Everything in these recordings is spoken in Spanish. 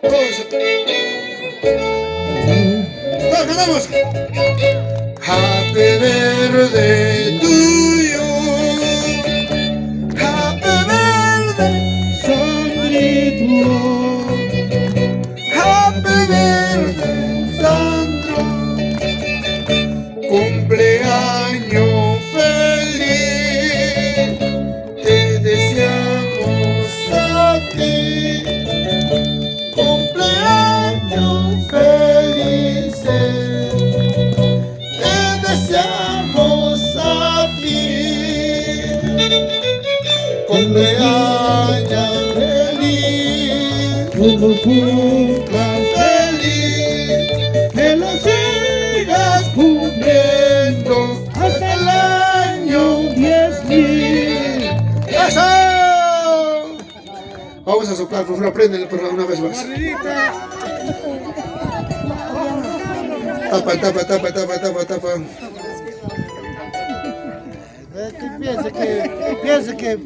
Todos, todos cantamos. Happy birthday to you. Happy birthday, Sandrito. Happy birthday, Sandro. Cumpleaños feliz. Te deseamos a ti. Cumpleaños felices. Te deseamos a ti. Cumpleaños feliz. Que lo cumplas feliz. Que lo sigas cumpliendo hasta el año 10.000. ¡Eso! Vamos a soplar, por favor, préndele por favor una vez más. Tapa, tapa, tapa, tapa, tapa, tapa. Piensa que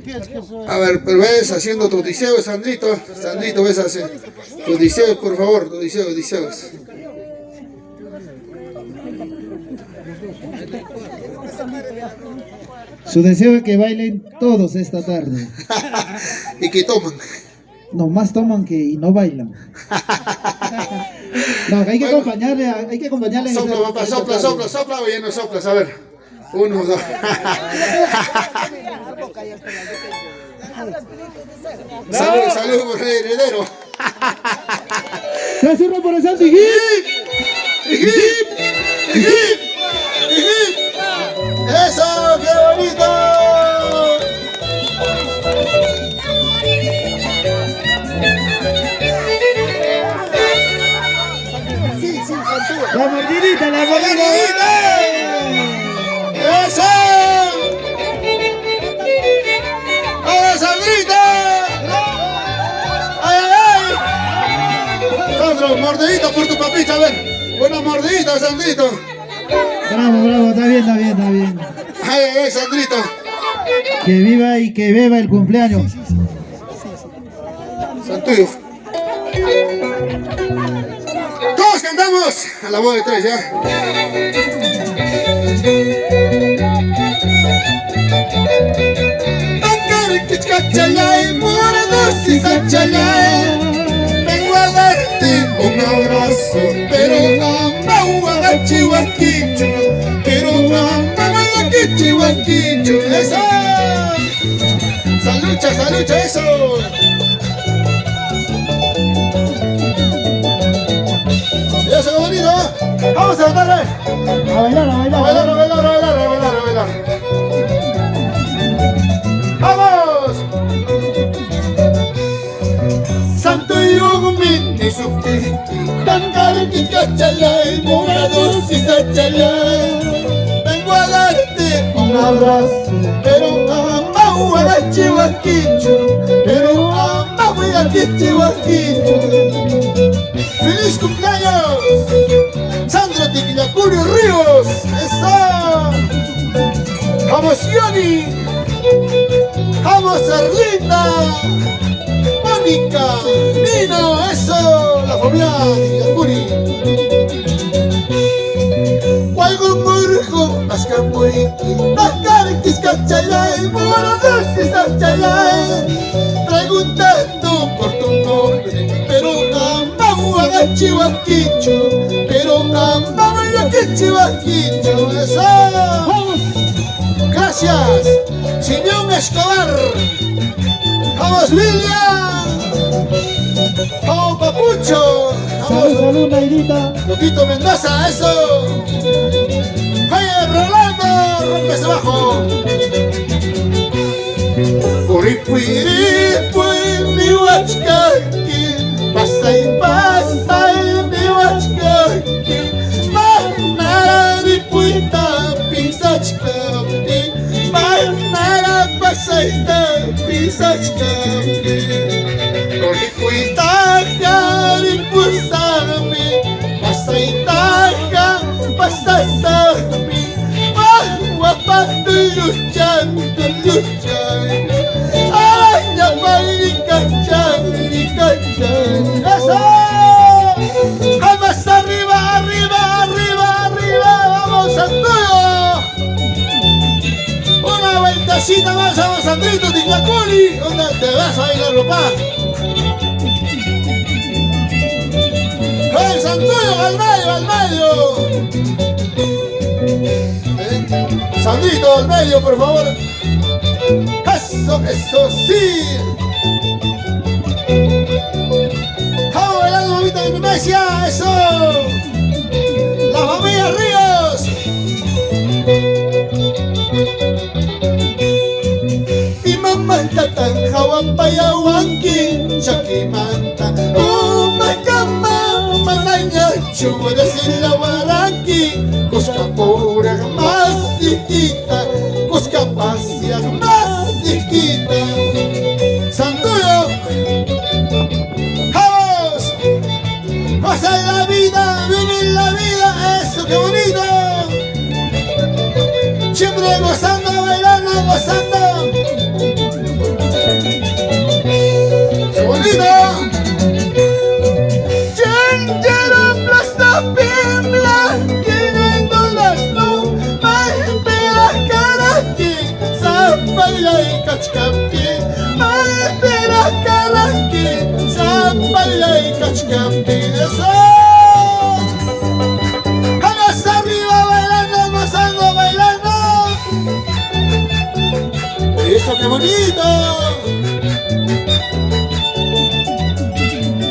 soy. A ver, pero ves haciendo tu deseo, Sandrito. Sandrito, ves hacer tu deseo, por favor, tu deseo, deseos. Su deseo es que bailen todos esta tarde. Y que toman. No, más toman que y no bailan. No, hay que acompañarle, hay que acompañarle. Sopla, papá, sopla, sopla, sopla, oye, no soplas, a ver. 1, 2. Salud, salud por el heredero. ¡Se sirve por el santo! ¡Hip! ¡Hip! ¡Hip! ¡Hip! ¡Eso, qué bonito! ¡La mordidita, la mordidita! ¡Eso! ¡Vamos, Sandrita! ¡Ay, ay, ay! Sandro, mordidito por tu papita, a ver. Una mordidita, Sandrito. Bravo, bravo, está bien, está bien, está bien. ¡Ay, ay, ay, Sandrito! Que viva y que beba el cumpleaños. Santuyo. Todos cantamos a la voz de 3, ¿ya? Vengo a darte un abrazo, pero chihuaquicho, pero chihuaquicho, eso. Salucha, salucha, eso. Eso es bonito, ¿eh? Vamos a bailar, A bailar, a bailar. a bailar, a bailar, a bailar, a bailar, a bailar. ¡Vamos! Santo y Yogumini Sufiti, Tangariki Cachalay, Morados y Sachalay. Vengo a darte un abrazo, pero amau a chihuaquicho, pero amau a chihuaquicho. ¡Feliz cumpleaños! ¡Sandra Tiquillacurio Ríos! ¡Eso! ¡Vamos, Yoni! ¡Vamos, Erlinda! ¡Mónica! ¡Nino! ¡Eso! ¡La familia Tiquillacuri! ¡Guaygumurjo! ¡Mascamuiki! ¡Tacarquis Cachalay! ¡Morados y Sachalay! Preguntando por tu nombre, pero chihuaquicho, pero chihuaquicho, eso. Gracias, Simeón Escobar. Vamos, Lilian. Vamos, Papucho. Salud, salud, Nairita. Loquito Mendoza, eso. Oye, Rolando, rompe ese bajo. Uripuiripui, mi huachcaqui. Pasa y pasa y mi huachcaqui. Manara puita pisachcaqui. Manara pasa y pisachcaqui. Uripuita jaripusami. Pasa y taja, pasa sami. Guapando luchando, luchando. Ay, ya, marica, ¡eso! vueltecita más, vamos Sandrito Ticlacuri. ¿Dónde te vas a bailar, papá? ¡Hey, Santuyo, al medio! Sandrito, al medio, por favor. Eso sí. Vamos bailando, mamita de Indonesia, eso. La familia Ríos. Y mamá tatan hawan payawanki, shaki manta. Makama mananya chubara sila waranki. Kuska pura más chiquita, kuska pasia más chiquita. Santuyo, vamos, pasa la vida, vivir la vida, eso qué bonito. Siempre gozando, bailando, gozando. ¡Qué bonito! Chenjero plaza pimla, queriendo las no, maespera caraki, zapala y cachcapi, maespera caraki, zapala y cachcapi, eso. Vamos arriba bailando, gozando, bailando. ¡Eso qué bonito!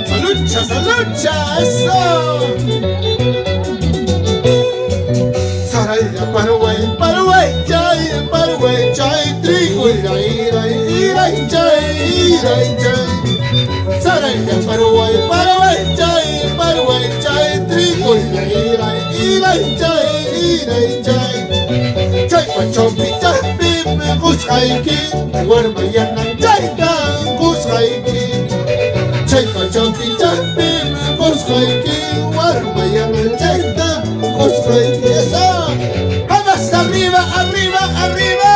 ¡Salucha, salucha! ¡Eso! Saraya, Paraguay, chay, trigo, ira, chay. Saraya, Paraguay, chay, trigo, ira, chay. Chay, pachopi, chapi, me gushaiki, guarmayana, chay, gushaiki. Chay, pachopi, chapi, me gushaiki, guarmayana, chay, gushaiki. Eso. Vamos arriba, arriba, arriba.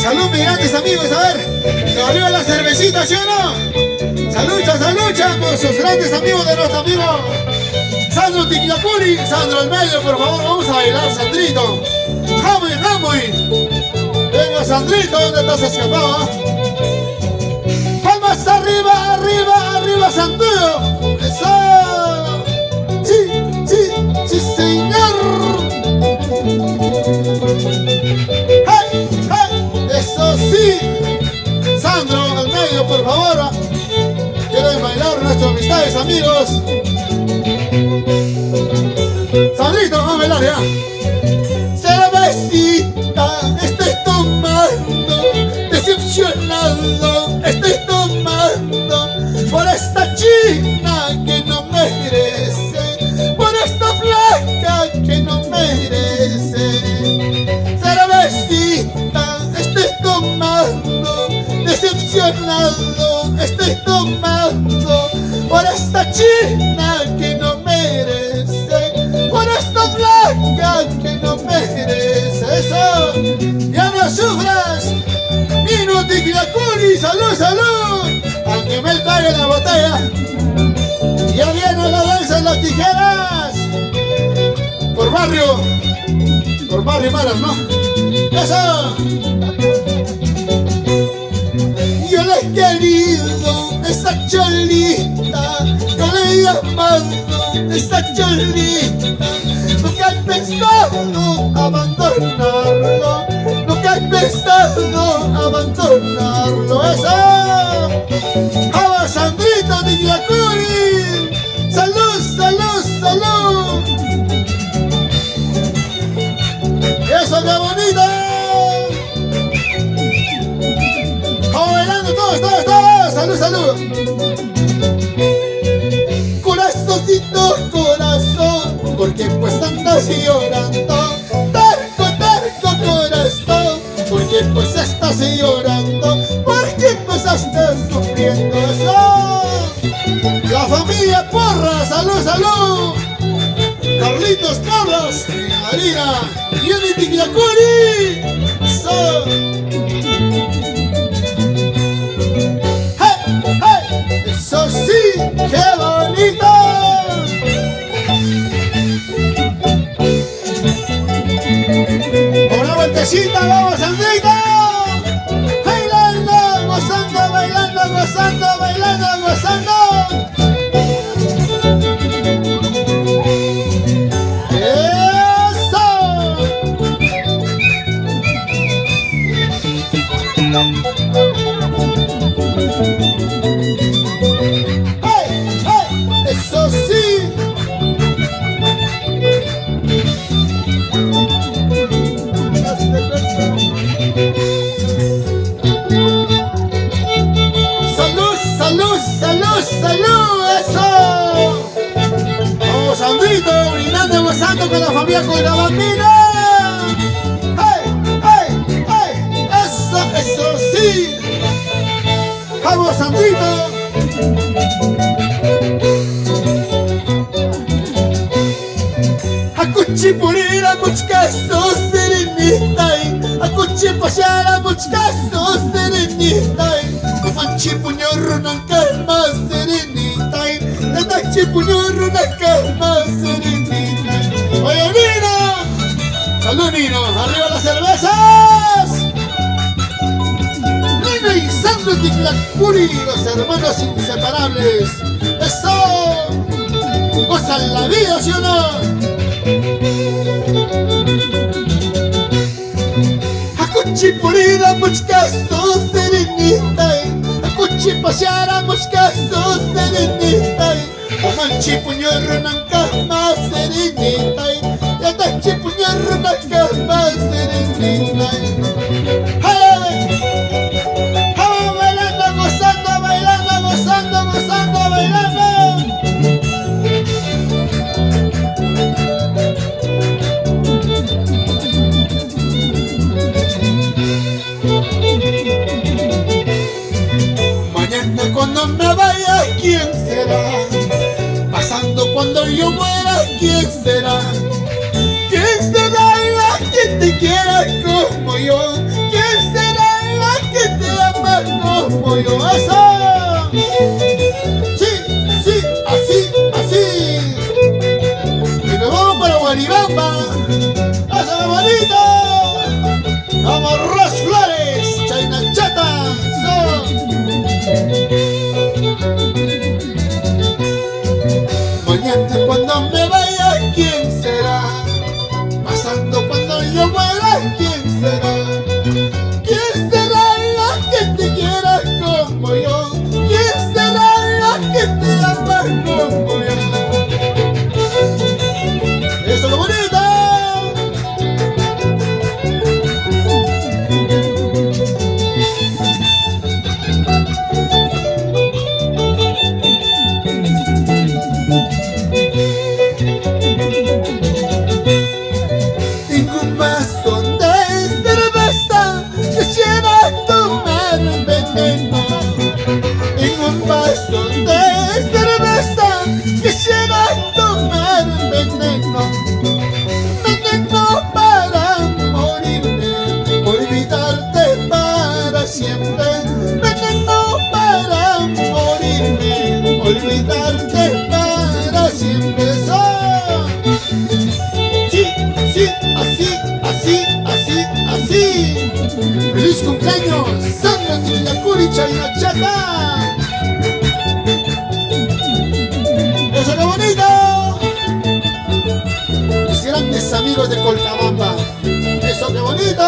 Salud, mis grandes amigos, a ver. Arriba la cervecita, ¿sí o no? Salucha, salucha, nuestros grandes amigos de nuestro amigo Sandro Ticlacuri. Sandro al medio, por favor, vamos a bailar, Sandrito. Jamuy. Venga, Sandrito, ¿dónde estás escapado? Palmas arriba, arriba, arriba, Santuyo. Eso. Sí, señor. ¡Hey! Eso sí. Sandro, al medio, por favor. Quieren bailar nuestras amistades, amigos. Sandrito, vamos a bailar ya. Cervecita, estoy tomando, decepcionado, estoy tomando por esta china que no merece, por esta flaca que no merece. Cervecita, estoy tomando, decepcionado, estoy tomando por esta china que no merece, por esta flaca que no merece. Eso, ya no sufras, Nino Ticlacuri, salud, aunque me traiga la botella, ya viene la danza en las tijeras, por barrio malas, ¿no? Eso. Yo le he querido, esa cholita, yo le he llamado, esa cholita. Nunca he pensado abandonarlo, nunca he pensado abandonarlo. Eso. ¡Vamos, Sandrito Ticlacuri! ¡Salud! ¡Eso qué bonito! ¡Vamos bailando todos! ¡Salud! Corazón, porque pues andas llorando. Tarco corazón, porque pues estás llorando. Porque pues estás sufriendo. Eso. La familia Porras, salud. Carlitos Porras, Marina, Yoni Ticlacuri. Eso. Eso sí, qué bonito. Una vueltecita, vamos, Sandrito. gozando, bailando, gozando. ¡Eso! ¡Hey! ¡Hey! ¡Eso sí! ¡Salud, salud, salud, salud! ¡Eso! Vamos, Sandrito, brindando, gozando con la familia, con la bambina. ¡Hey! ¡Hey! ¡Hey! ¡Eso sí! ¡Vamos, Sandrito! Akuchipurira muchkaso serenitai, akuchipashara muchkaso serenitai, manchipuñorro na calma serenitai, natachipuñorro na calma serenitai. Oye, Nino, salud Nino, arriba las cervezas. Nino y Sandro Ticlacuri, los hermanos inseparables. Eso, gozan la vida, ¿sí o no? Akuchipurira muchkaso serenitai, akuchipashara muchkaso serenitai, manchipuñorro na calma serenitai, natachipuñorro na calma serenitai. ¡Hey! ¡Hey! Bailando, gozando, bailando, gozando, gozando, bailando. Mañana cuando me vaya, ¿quién será? Pasando cuando yo muera, ¿quién será? ¿Quién será la que te quiera como yo? ¿Quién será la que te ama como yo? ¡Eso! Sí, sí, así, así. Y nos vamos para Guaribamba. ¡Eso, qué bonito! ¡Vamos, Ros Flores! ¡Chayna Chata! ¡Eso! Mañana cuando me vaya, ¿quién será? Pasando cuando yo muera, ¿quién será? ¿Quién será la que te quiera como yo? ¿Quién será la que te ama como yo? ¡Eso, qué bonito! Tengo un vaso de cerveza, quisiera tomar veneno. Tengo un vaso de cerveza, quisiera tomar veneno. Veneno para morirme, olvidarte para siempre. Veneno para morirme, olvidarte para siempre. Sí, sí, así, así, así, así. ¡Feliz cumpleaños, Sandra Ticlacuri, Chayna Chata! ¡Eso, qué bonito! Mis grandes amigos de Colcabamba. ¡Eso, qué bonito!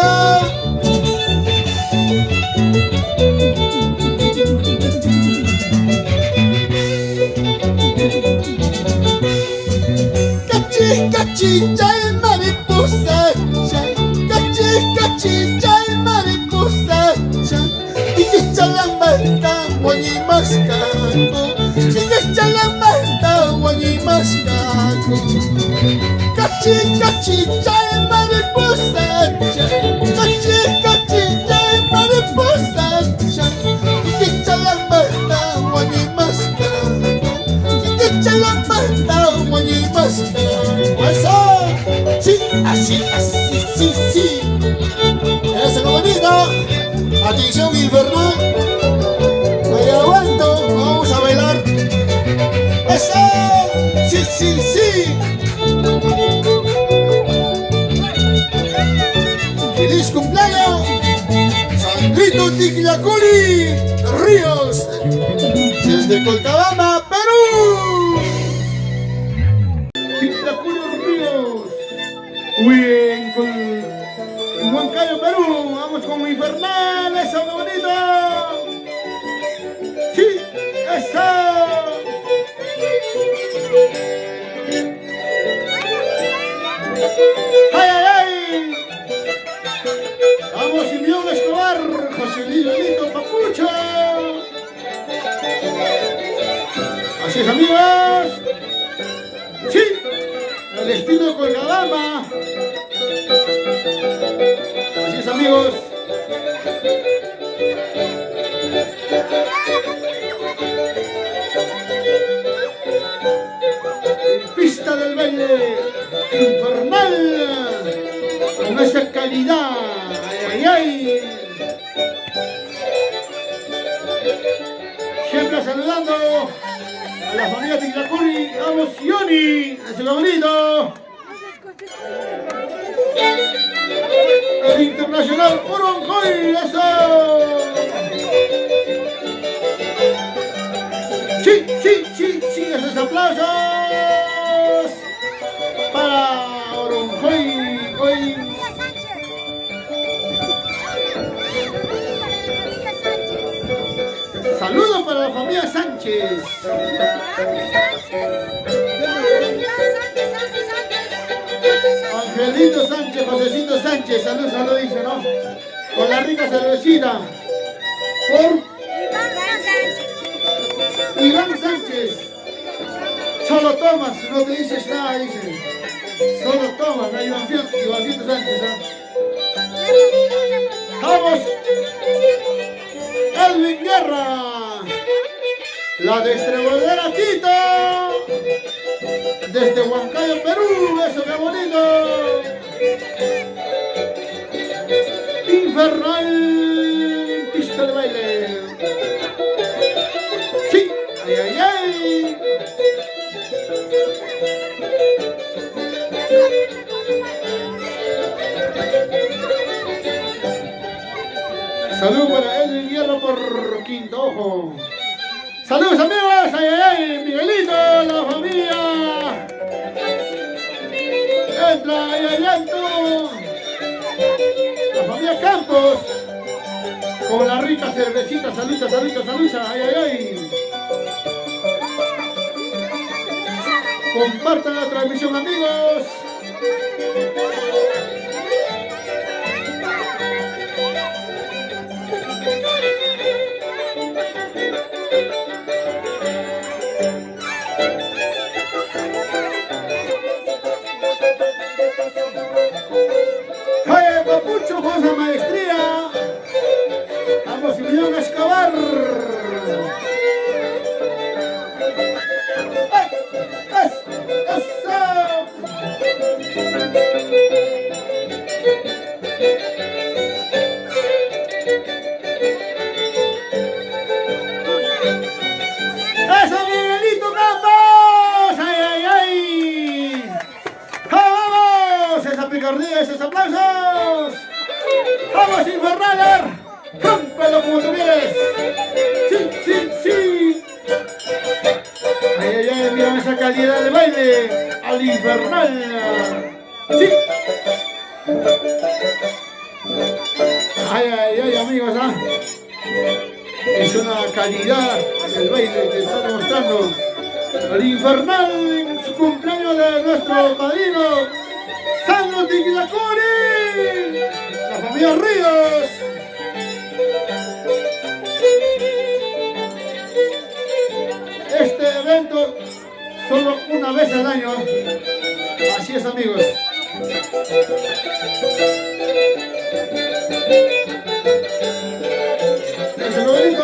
Cachi, cachi, chay, mariposa, chay. Cachi, cachi, chay, mariposa, chay. Y que chalambata, guayimascaco. Y que chalambata, guayimascaco. Cachi, cachi, chay, mariposa, chay. Cachi, cachi, chay, mariposa, chay. Y que chalambata, guayimascaco. Y que chalambata, guayimascaco. ¡Eso! Sí, así, así, sí, sí. Eso, qué bonito. Atención, infernal. Me aguanto, vamos a bailar. Eso, sí, sí, sí. desde Colcabamba, Perú. Quintacuro Ríos, en Huancayo, Perú. Vamos con Infernal, eso, qué bonito. Sí, eso. ¡Ay, ay, ay! Vamos, Simeón Escobar, José Miguelito Papucho. Así es, amigos. Sí, el estilo Colcabamba. Así es, amigos. Pista del baile infernal, con esa calidad. Ay, ay, ay. Siempre saludando a la familia Ticlacuri. Vamos, Yoni, ese bonito. El internacional Oroncoy, eso. Sí, sí, sí, sí, esos aplausos para Oroncoy, hoy. Saludos para la familia Sánchez. Angelito Sánchez, Josecito Sánchez, salud, salud, dice, ¿no? Con la rica cervecita. Por Iván Sánchez. Solo tomas, no te dices nada, dice. Solo tomas, ¿no? Ivancito Sánchez, ¿no? ¡Vamos! Edwin Guerra. La destrebadera Tito. Desde Huancayo, Perú. Eso, qué bonito. Infernal. Pista de baile. Sí. Ay, ay, ay. Salud para Edwin Guerra por Quinto Ojo. Saludos, amigos. Ay, ay, ay. Miguelito, la familia. Entra, ay, ay, ay, tú. La familia Campos. Con la rica cervecita. Salucha, salucha, salucha. Ay, ay, ay. Compartan la transmisión, amigos. ¡Hey, Papucho, José Maestría! ¡Vamos, Simeón Escobar! ¡Eso, Miguelito Campos! ¡Ay, ay, ay! ¡Vamos! ¡Esa picardía, esos aplausos! ¡Vamos, Infernaler! ¡Rómpelo como tú quieres! ¡Sí, sí, sí! ¡Ay, ay, ay! ¡Mira esa calidad de baile! ¡Al Infernal! ¡Sí! ¡Ay, ay, ay, amigos! ¿Ah? Es una calidad del baile que está demostrando el Infernal en su cumpleaños de nuestro padrino Sandro Ticlacuri, la familia Ríos. Este evento solo una vez al año, así es, amigos. Eso lo digo.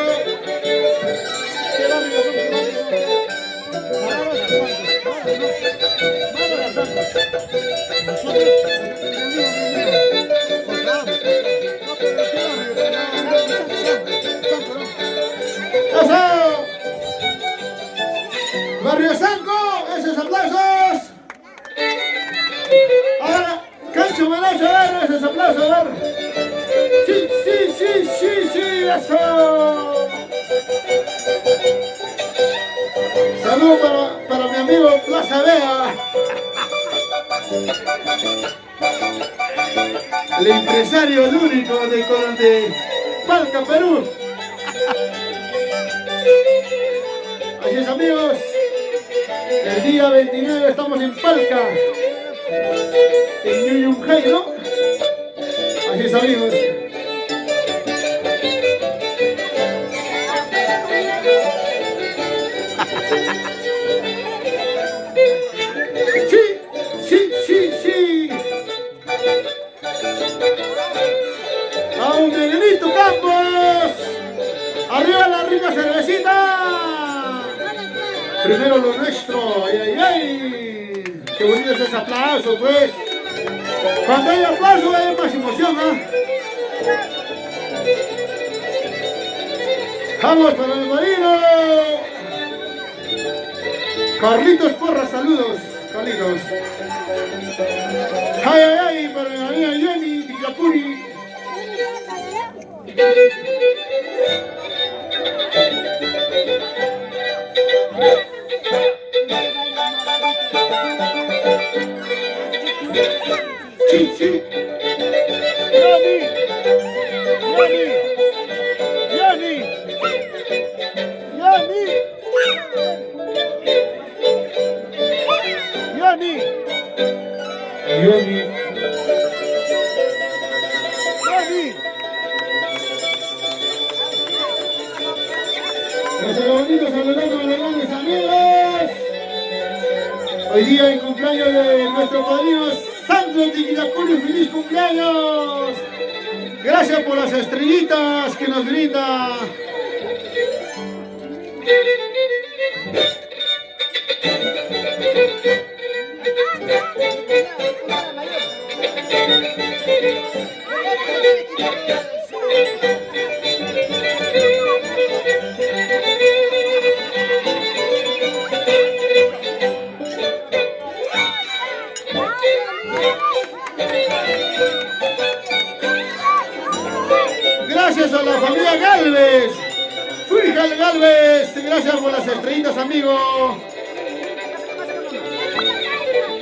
¡Eso! Barrio Sanco, esos aplausos. Ahora, Cancho Melacho, a ver, esos aplausos, a ver. Sí, sí, sí, sí, sí, eso. Saludos para mi amigo Plaza Vega. El empresario, el único de Palca, Perú. Así es, amigos. El día 29 estamos en Palca, en Ñuñumjay, ¿no? Así es, amigos. Sí. A un Miguelito Campos. Arriba la rica cervecita. Primero lo nuestro. Ay. Qué bonito es ese aplauso, pues. Cuando hay aplauso hay más emoción, ¿ah? Vamos para el marino. Carlitos Porra, saludos. Carlitos. Ay, para mi amiga Jenny Ticapuri. Sí. Yani. Gracias, bonitos, saludando a los grandes amigos. Hoy día el cumpleaños de nuestro padrino Sandro Tiquilapuri. ¡Feliz cumpleaños! Gracias por las estrellitas que nos brinda. Gracias a la familia Galvez. Frijal Galvez, gracias por las estrellitas, amigo.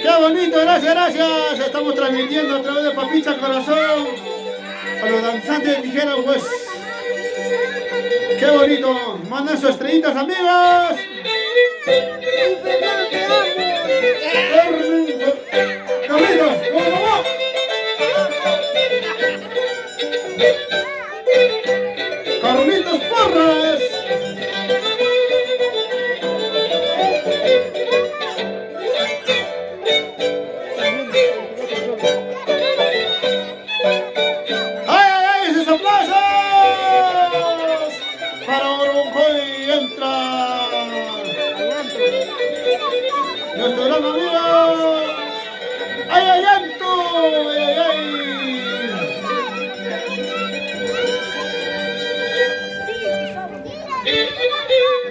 Qué bonito, gracias. Estamos transmitiendo a través de Papita Corazón. A los danzantes dijeron, pues. Qué bonito. Mandan sus estrellitas, amigos. Carlitos, ¿cómo? Carlitos Porras. ¡Ay, esos aplausos! Para Oronjoy entra nuestro gran amigo. ¡Ay, Anto! ¡Ay!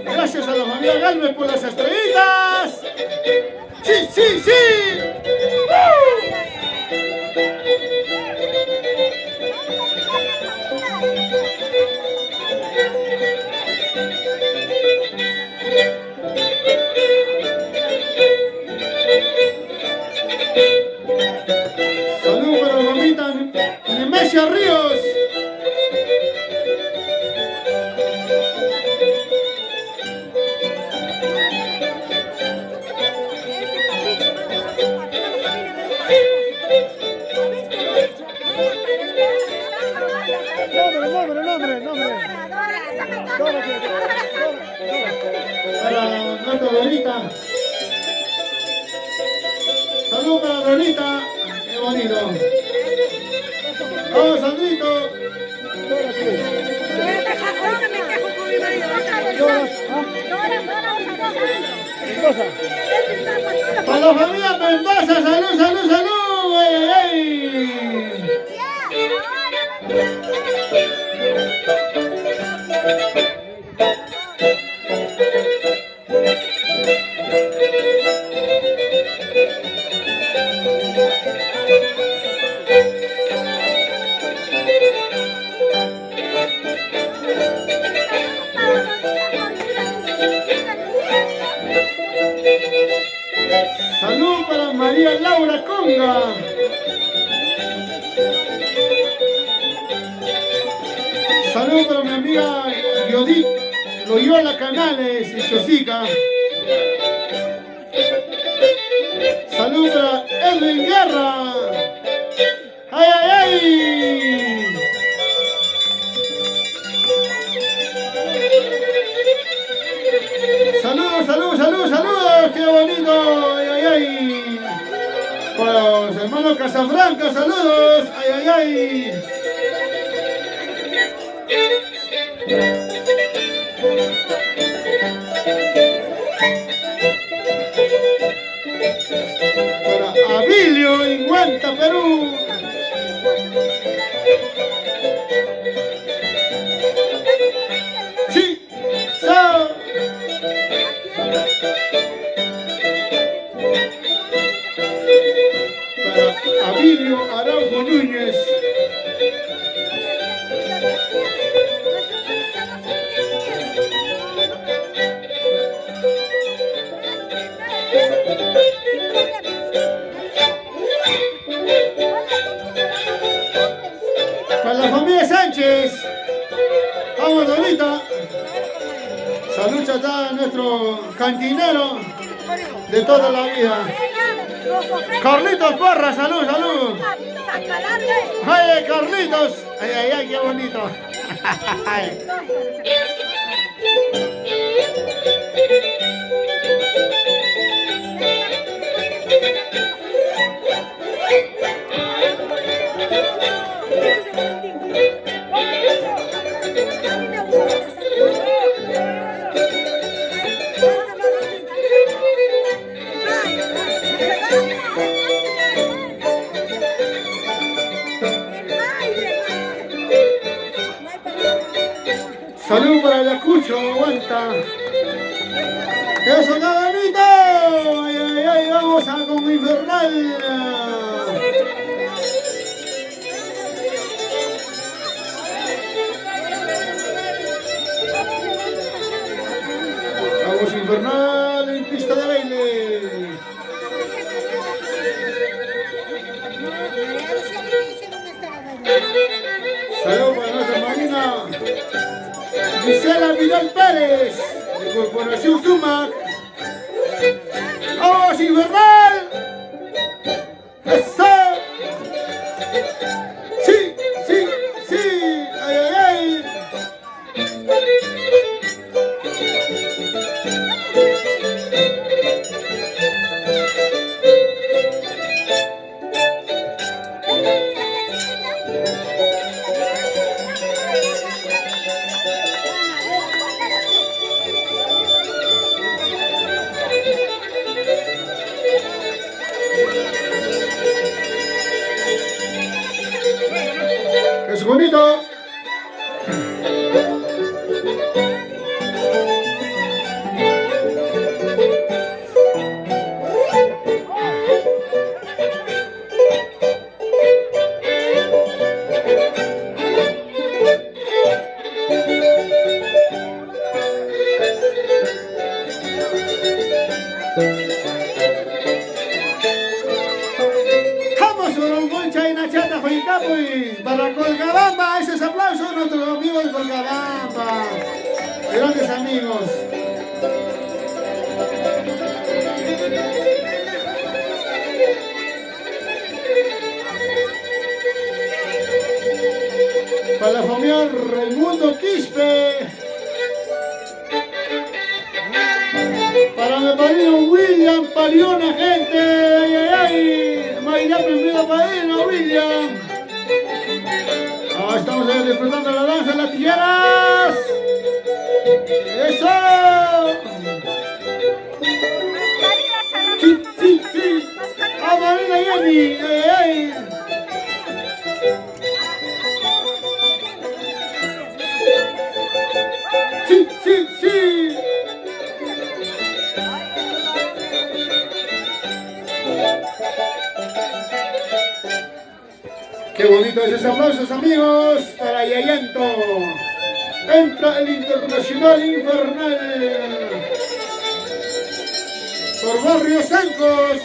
Gracias a la familia Galvez por las estrellitas. Sí. Saludos para la mamita Nemesia Ríos. Para nuestra Dorita. Saludos para Dorita. Qué bonito. Vamos, Sandrito. Para la familia Mendoza, salud. ¡Ey! Salud para María Laura Conga. Salud para mi amiga Yodit Loyola Canales y Chosica. Salud para Edwin Guerra. ¡Ay, ay, ay! Saludos, saludos, saludos, saludos. ¡Qué bonito! ¡Ay, ay, ay! Para los hermanos Casafranca, saludos. ¡Ay, ay, ay! Para Abilio en Huanta, Perú. Sí, so. Para Abilio Araujo Núñez. Para la familia Sánchez. Vamos ahorita. Salud a nuestro cantinero de toda la vida. Carlitos Porra, salud, salud. ¡Ay, Carlitos! ¡Ay, ay, ay, qué bonito! Salud para Ayacucho, aguanta. ¡Eso, cabanito! ¡Ay, ay, ay! Vamos a con Infernal. Vamos Infernal en pista de baile. Salud para nuestra marina Gisela Vidal Pérez, de Corporación Sumac. ¡Vamos, Infernal! ¡Eso! ¡Sí, sí, sí! ¡Ay, ay, ay! ¡Es bonito! Para Colcabamba, esos aplausos a nuestros amigos de Colcabamba, grandes amigos. Para la familia Raimundo Quispe, para mi padrino William Paliona, gente, ay, ay, ay, Mayra primera padrino William. Estamos disfrutando la danza de las tijeras. ¡Eso! Sí, sí, sí. ¡Ah, Marina Jenny! ¡Ay, ay! Sí, sí, sí. Qué bonitos esos aplausos, amigos, para Yayanto. Entra el Internacional Infernal. nuestro barrio Sancos.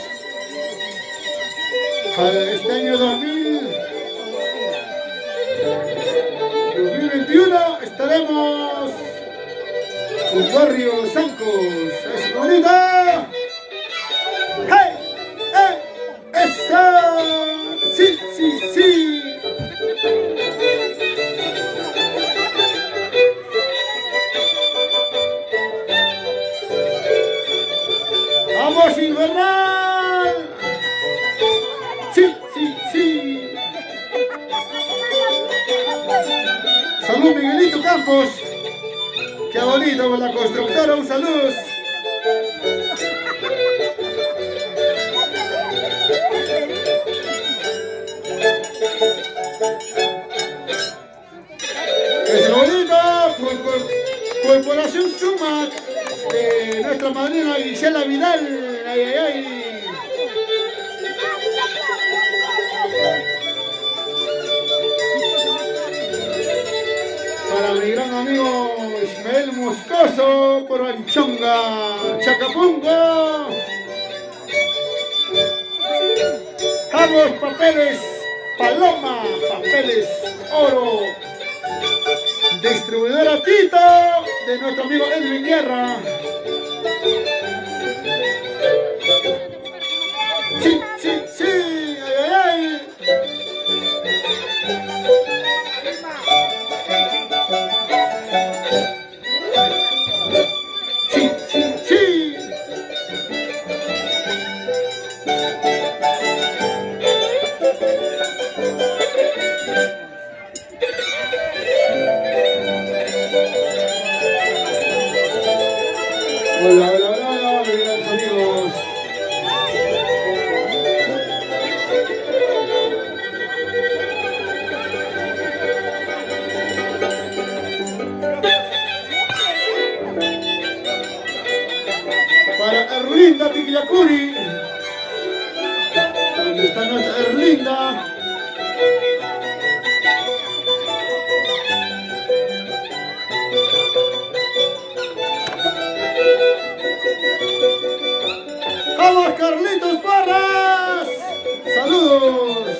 Este año 2021 estaremos en barrio Sancos. ¡Es bonito! ¡Hey! ¡Hey! ¡Eso! ¡Sí, sí, sí! ¡Vamos, Invernal! ¡Sí, sí, sí! ¡Salud, Miguelito Campos! ¡Qué bonito con la constructora! ¡Un saludo! ¡Es bonito! Corporación Sumac de nuestra madrina Gisela Vidal. ¡Ay, ay, ay! Para mi gran amigo Ismael Moscoso por Anchonga, Chacapungo. Vamos, papeles Paloma, papeles Oro. Distribuidora Tito de nuestro amigo Edwin Guerra. Sí, sí, sí, ay, ay, ay. Sí, sí, sí. Hola, hola, hola, mis grandes amigos. Para Erlinda Tigliacuri. ¿Dónde está nuestra Erlinda? ¡Vamos, Carlitos Parras! ¡Saludos!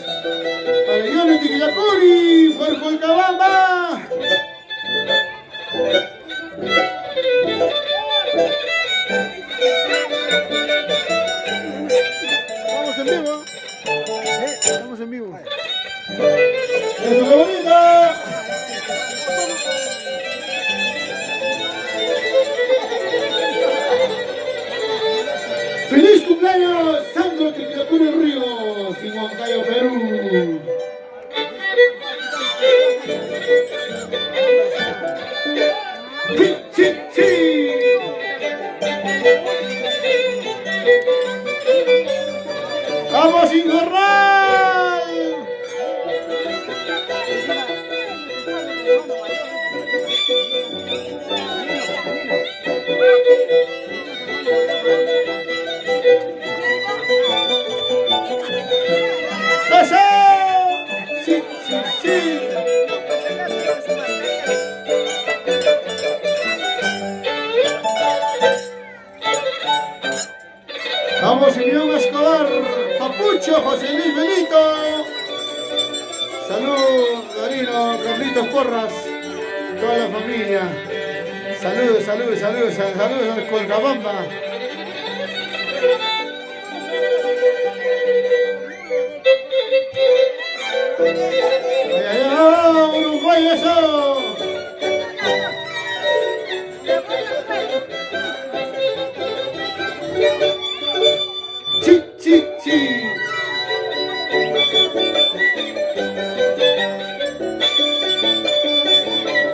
Para Johnny Tigliacuri, por Colcabamba. Estamos en vivo. Estamos en vivo. ¡Eso qué bonito! ¡Feliz cumpleaños, Sandro Tigliacuri Ríos, en Huancayo, Perú! ¡Sí, sí, sí! ¡Vamos, Infernal! ¡Eso! ¡Sí, sí, sí! Vamos, señor Escobar, Papucho, José Luis Benito. Salud, Darino, Carlitos Porras, toda la familia. Saludos, saludos, saludos, saludos al Colcabamba. ¡Ay, ay, ay! ¡Uruguay, eso! ¡Sí, sí, sí!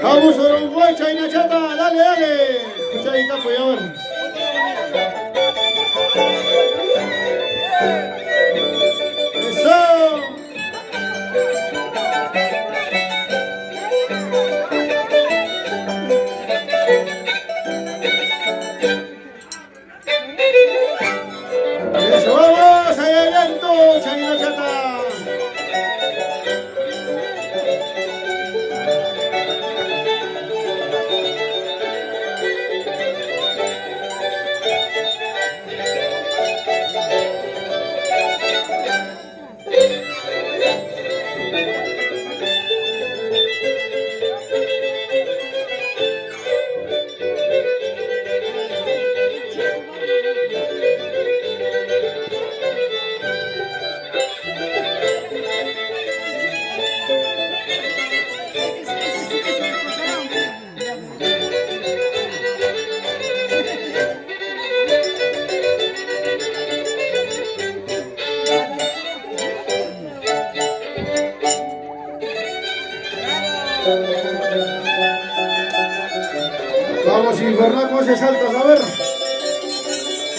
¡Vamos, Uruguay, Chayna Chata! ¡Dale, dale! Escucha ahí, capo, ya ver. ¡Eso! ¡Eso, vamos! ¡Ahí hay viento, Chayna Chata! Vamos a informar con ese saltos, a ver.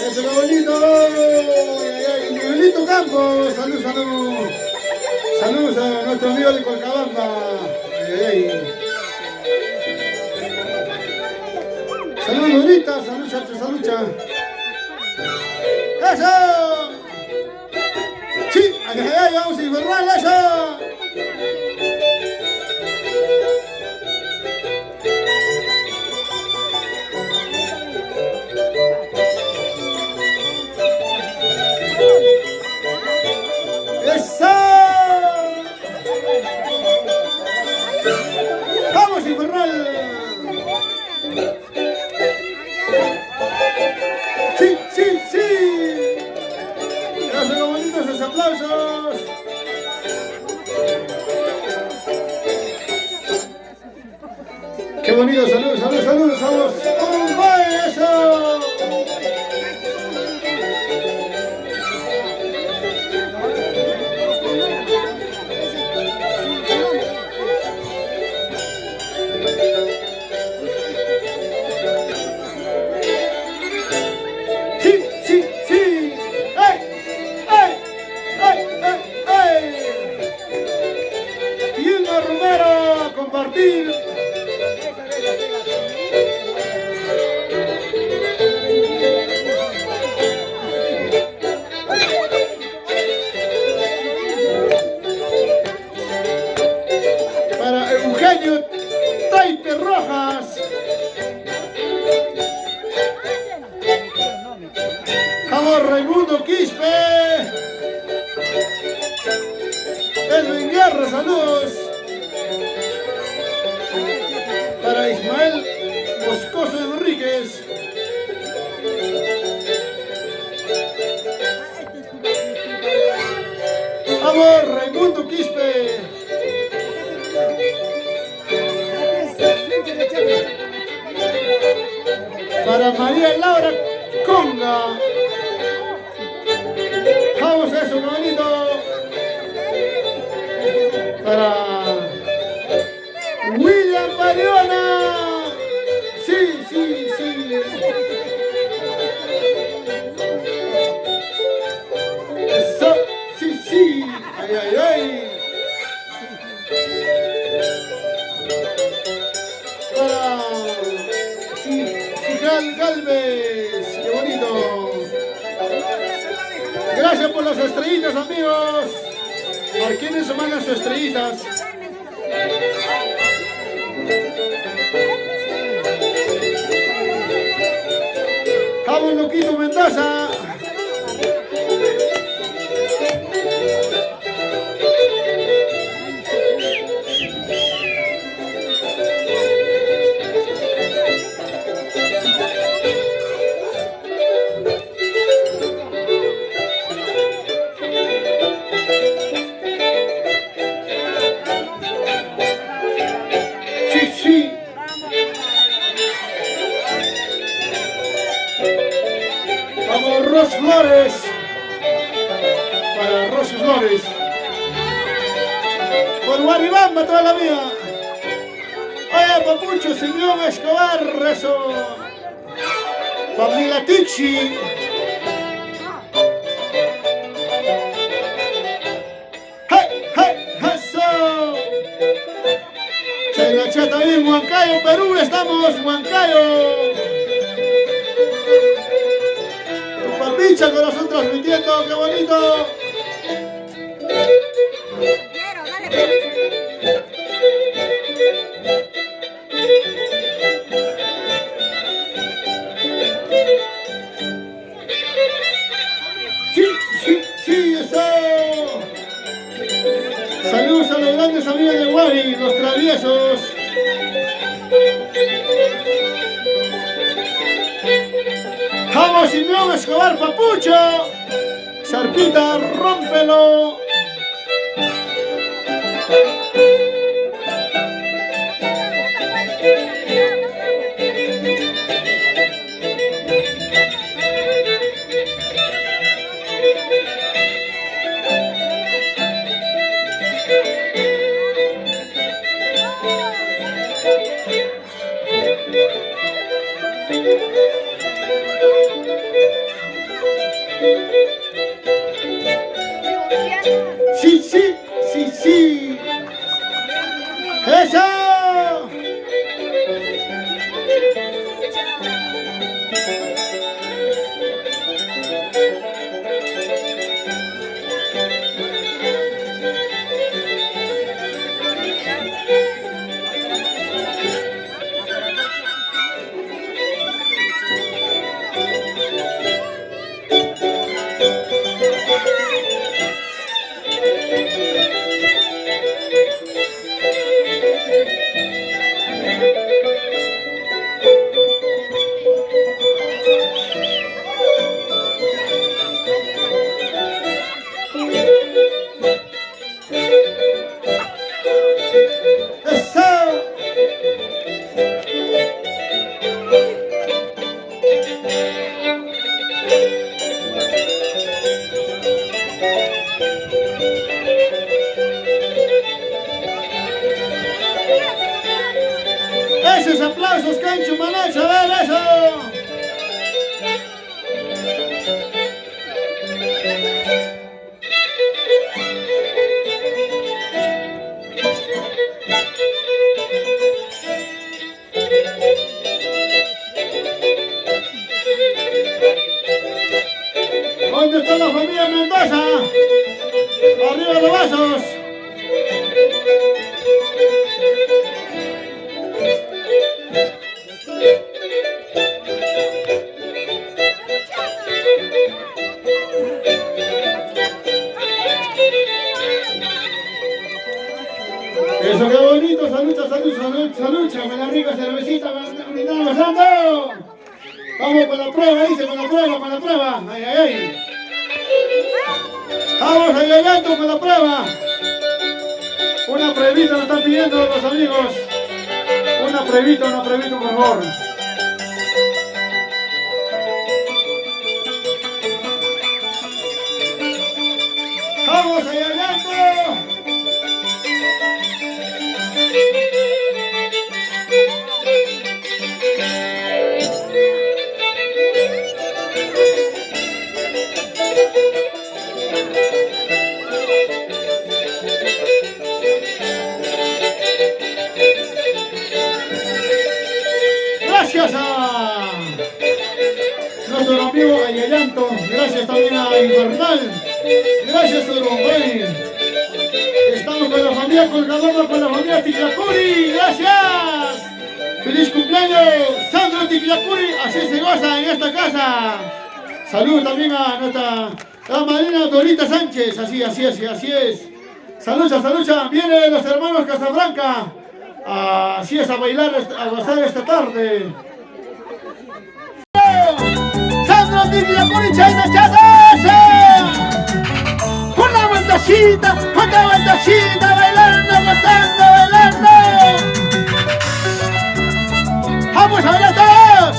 Ese bonito. Miguelito Campos. Salud, salud. Saludos a nuestro amigo de Colcabamba. Salud, Dorita. Salud, chacho, salud, cha. ¡Eso! Sí, ahí vamos a informar, eso. ¡Vamos, Infernal! ¡Sí, sí, sí! Gracias, qué bonitos esos aplausos. ¡Qué bonito! ¡Saludos, saludos, saludos! ¡Vamos! ¡Uruguay, eso! Para Eugenio Taipe Rojas. Vamos, Raimundo Quispe. Edwin Guerra, saludos. Para Ismael Moscoso Enríquez. Vamos, Raimundo Quispe. Para María Laura Conga. Vamos a eso, bonito. Para William Mariona. Sí, sí, sí. Eso, sí, sí. Ay, ay, ay. Para Sigal Galvez. Qué bonito. Gracias por las estrellitas, amigos. ¿Por quiénes se mandan sus estrellitas? Vamos, Loquito Mendoza. Ros Flores. Para Ros Flores. Por Guaribamba toda la vida. Oye, Papucho, Simeón Escobar, eso. Familia Tichi. ¡Hey, hey, eso! Chela también, Huancayo, Perú, estamos, Huancayo. Picha corazón transmitiendo, qué bonito. Sí, sí, sí, eso. Saludos a los grandes amigos de Guari, los traviesos. Vamos, Simeón Escobar, Papucho. Sarpita, rómpelo. Sí, sí, sí, sí. ¡Eso! Esos aplausos, Cancho Manacho, a ver eso. ¿Dónde está la familia Mendoza? Arriba los vasos. Eso, qué bonito, salud, con la rica cervecita, brindamos santo. Vamos con la prueba, dice, con la prueba. Ay, ay, ay. Vamos ayudando con la prueba. Una pruebita nos están pidiendo los amigos. Una pruebita, por favor. Vamos ayudando. Gracias a nuestro amigo Ayayanto, gracias también a Infernal, gracias a Uruguay. Estamos con la familia Colgadora, con la familia Ticlacuri, gracias. Feliz cumpleaños, Sandro Ticlacuri, así se goza en esta casa. Salud también a nuestra madrina Dorita Sánchez, así es. Salucha, vienen los hermanos Casablanca. Así es, a bailar, a gozar esta tarde. Sandro Ticlacuri, Chayna Chataza. Una vueltacita, bailando, gozando, bailando. Vamos a bailar todos.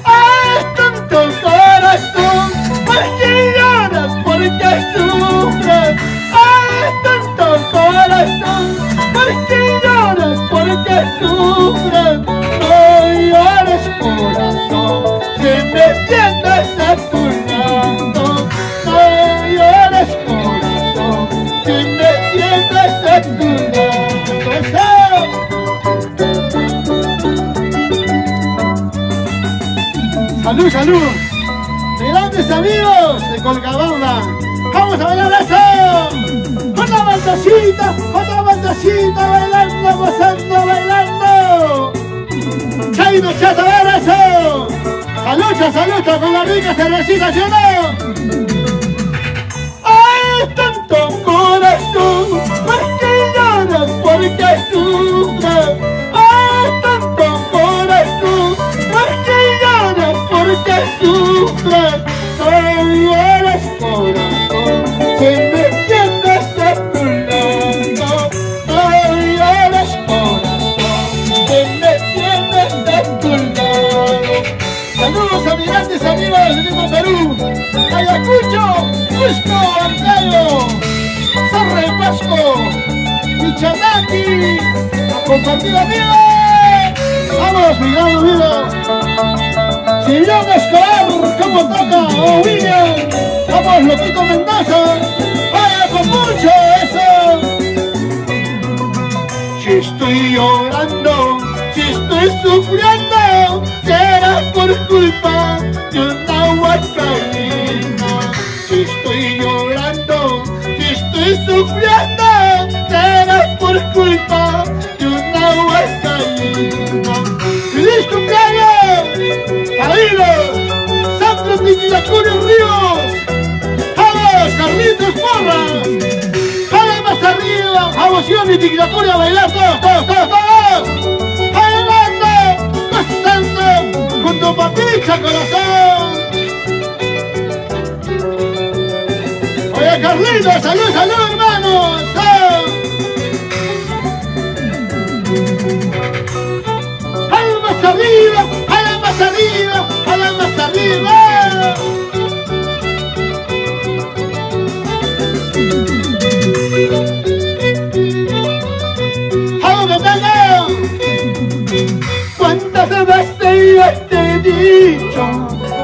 ¡Ay, tanto corazón! ¿Por qué lloras? ¿Por qué sufres? ¡Ay, tanto corazón! ¿Por qué lloras? ¿Por qué sufres? No llores, corazón, si me tienes a tu lado. No llores, corazón, si me tienes a tu lado. ¡Salud! De grandes amigos de Colcabamba. ¡Vamos a bailar eso! ¡Otra balsacita! Bailando, gozando, bailando. ¡Chayno Chata, a ver eso! ¡Salucha con la rica cervecita, ¿sí o no? ¡Ay, tanto corazón! ¿Por qué lloras? ¿Por qué sufres? ¡Ay, tanto corazón! ¿Por qué lloras? ¿Por qué sufres? No llores, corazón, si me tienes a tu lado. No llores, corazón, si me tienes a tu lado. Saludos a mis grandes amigos de Lima, Perú, Ayacucho, Cusco, Andayo, Cerro de Pasco, Michataki, a compartir amigos. Vamos, mi gran amigo. Si yo ¿Cómo toca? ¡Oh, William! ¡Vamos, Lopito Mendoza! ¡Vaya con mucho eso! Si estoy llorando, si estoy sufriendo, será por culpa de una huascarina. Si estoy llorando, si estoy sufriendo, será por culpa de una huascarina. ¡Feliz cumpleaños! ¡Carilos! ¡Santos Niquilacurio Ríos! ¡Vamos, Carlitos Porras! ¡Vale más arriba! ¡Vamos, yo, mi Niquilacurio, a bailar todos, todos, todos, todos! ¡Bailando! ¡Gozando! ¡Junto pa' pizza, corazón! Oye, Carlitos, salud, salud, hermanos. ¡Palmas arriba! ¡Palmas arriba! ¡Palmas arriba! ¡Vamos, cantando! ¿Cuántas veces yo te he dicho?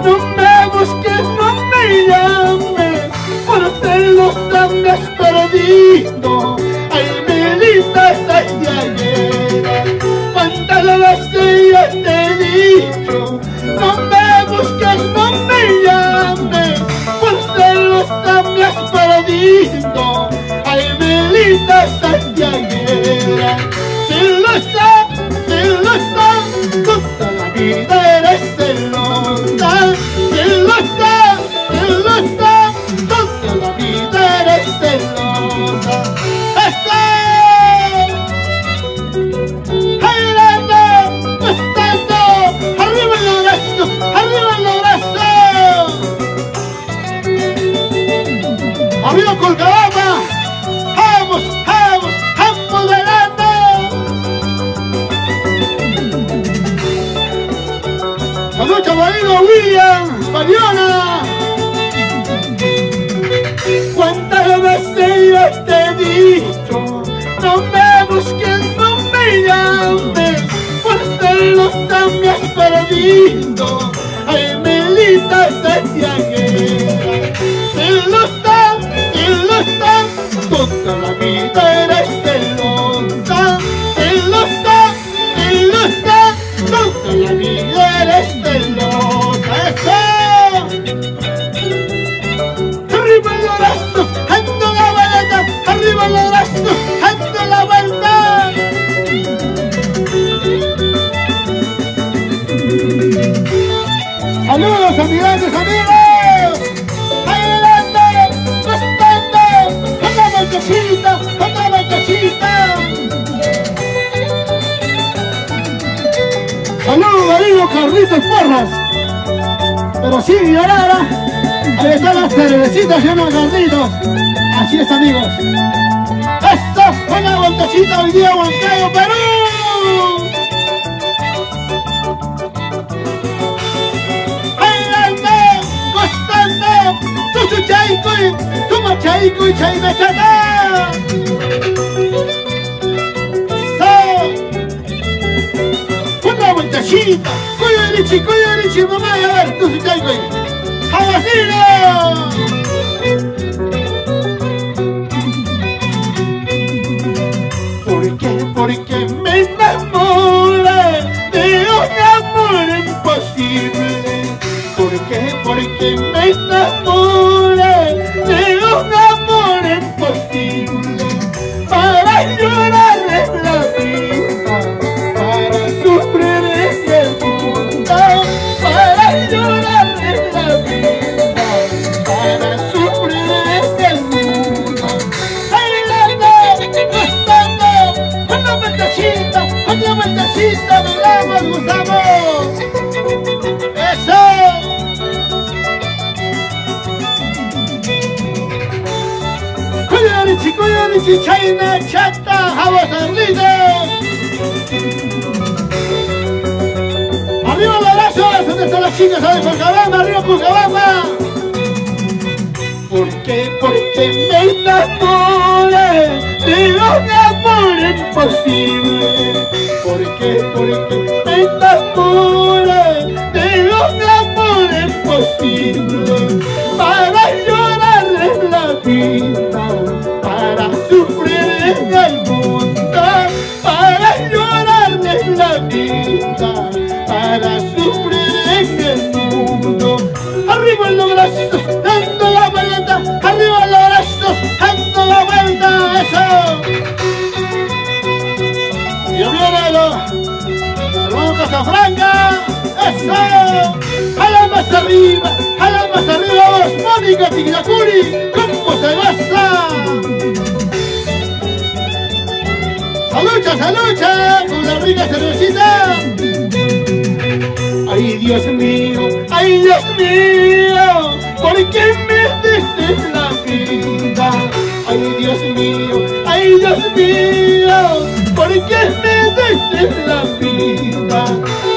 No me busques, no me llames, por celos me has perdido. Ay, mi linda, estás de ayer. ¿Cuántas veces yo te he dicho? No me busques, no me llames, por celos me has perdido. Ay, mi linda, estás de ayer. Si lo está, toda la vida eres celosa. Si lo está, toda la vida eres celosa. ¡Está! ¡Bailando! ¡Gozando! ¡Arriba el brazo! ¡Arriba el brazo! ¡Arriba Colcabamba! ¡Vamos, vamos, vamos bailando! ¡Salud, chavalito, William! ¡Fabiola! ¿Cuántas veces yo te he dicho? No me busques, no me llames, por celos me has perdido. Ay, mi linda, estás de ayer. Si lo está, toda la vida eres celosa. Si lo está, toda la vida eres celosa. ¡Eso! ¡Arriba los brazos! ¡Ando la vuelta! ¡Arriba los brazos! ¡Ando la vuelta! ¡Saludos, amigantes, amigos! ¡Bailando! ¡Gozando! ¡Otra vueltecita! ¡Otra vueltecita! ¡Saludos, amigo Carlitos Porras! Pero sin llorar, ahí están las cervecitas llenas de Carlitos. Así es, amigos. ¡Esto! ¡Una vueltecita hoy día, Huancayo, Perú! ¡Toma chaico y chay mechata! ¡Otra vueltecita! ¡Cuyo Richie, mamá! A ver, tú su chaico y... ¡Jabacino! Porque me enamoré de un amor imposible. Porque me enamoré de un amor imposible. Para llorar en la vida, para sufrir en el mundo. Para llorar en la vida, para sufrir en el mundo. Bailando, gozando, una vueltecita, bailamos, gozamos. ¡Eso! Cuyo China, chata, jabos arlidos. Arriba los brazos, ¿dónde están las chicas? ¿Sabes? Colcabamba, arriba Colcabamba. Porque me enamoré de un amor imposible. Porque me enamoré de un amor imposible. Casafranca. ¡Eso! ¡Jala más arriba! ¡Jala más arriba! ¡Mónica Tigliacuri! ¿Cómo se goza? ¡Salucha, salucha! ¡Con la rica cervecita! ¡Ay, Dios mío! ¡Ay, Dios mío! ¿Por qué me diste la vida? ¡Ay, Dios mío! ¡Ay, Dios mío! ¿Por qué me diste la vida?